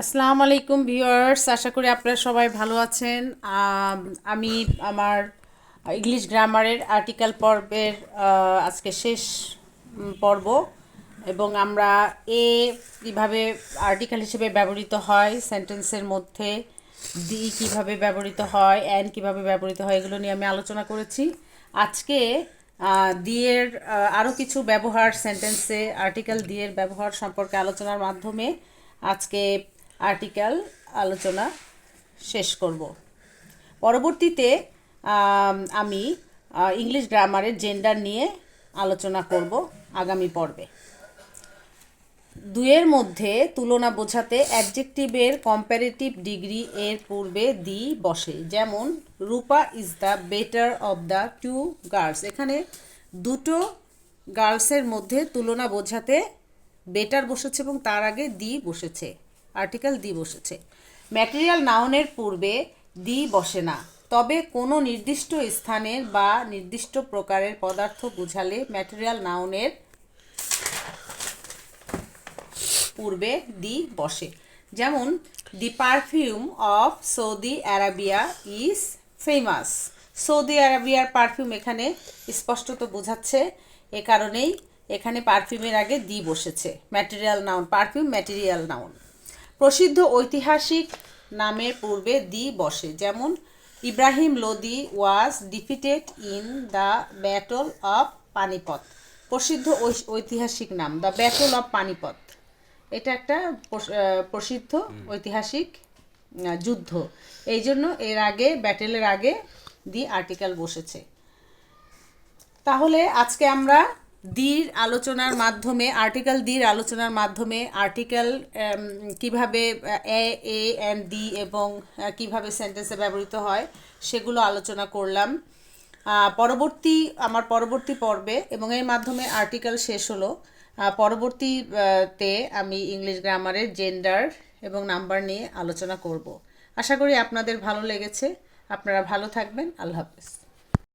আসসালামু আলাইকুম ভিউয়ার্স, আশা করি আপনারা সবাই ভালো আছেন। আমি আমার ইংলিশ গ্রামারের আর্টিকেল পর্বের আজকে শেষ পর্ব, এবং আমরা কীভাবে আর্টিকেল হিসেবে ব্যবহৃত হয় সেন্টেন্সের মধ্যে, দি কীভাবে ব্যবহৃত হয়, অ্যান কীভাবে ব্যবহৃত হয়, এগুলো নিয়ে আমি আলোচনা করেছি। আজকে দিয়ের আরও কিছু ব্যবহার, সেন্টেন্সে আর্টিকেল দিয়ের ব্যবহার সম্পর্কে আলোচনার মাধ্যমে আজকে আর্টিকেল আলোচনা শেষ করব। পরবর্তীতে আমি ইংলিশ গ্রামারের জেন্ডার নিয়ে আলোচনা করব আগামী পর্বে। দুয়ের মধ্যে তুলনা বোঝাতে অ্যাডজেক্টিভের কম্প্যারেটিভ ডিগ্রি এর পূর্বে দি বসে। যেমন Rupa is the better of the two girls. এখানে দুটো গার্লসের মধ্যে তুলনা বোঝাতে বেটার বসেছে এবং তার আগে দি বসেছে, আর্টিকেল দি বসেছে। ম্যাটেরিয়াল নাউনের পূর্বে দি বসে না, তবে কোনো নির্দিষ্ট স্থানের বা নির্দিষ্ট প্রকারের পদার্থ বোঝালে ম্যাটেরিয়াল নাউনের পূর্বে দি বসে। যেমন the perfume of Saudi Arabia is famous. Saudi আরাবিয়ার পারফিউম এখানে স্পষ্টত বোঝাচ্ছে, এ কারণেই এখানে পারফিউমের আগে দি বসেছে। Material noun, perfume material noun. প্রসিদ্ধ ঐতিহাসিক নামের পূর্বে দি বসে। যেমন Ibrahim Lodi was defeated in the battle of Panipat. প্রসিদ্ধ ঐতিহাসিক নাম দ্য ব্যাটল অফ পানিপথ, এটা একটা প্রসিদ্ধ ঐতিহাসিক যুদ্ধ, এই জন্য এর আগে, ব্যাটেলের আগে দি আর্টিকেল বসেছে। তাহলে আজকে আমরা দির আলোচনার মাধ্যমে, আর্টিকেল দির আলোচনার মাধ্যমে আর্টিকেল কিভাবে এ অ্যান্ড দি এবং কিভাবে সেন্টেন্সে ব্যবহৃত হয় সেগুলো আলোচনা করলাম। আমার পরবর্তী পর্বে, এবং এর মাধ্যমে আর্টিকেল শেষ হলো। পরবর্তীতে আমি ইংলিশ গ্রামারের জেন্ডার এবং নাম্বার নিয়ে আলোচনা করব। আশা করি আপনাদের ভালো লেগেছে। আপনারা ভালো থাকবেন। আল্লাহ হাফেজ।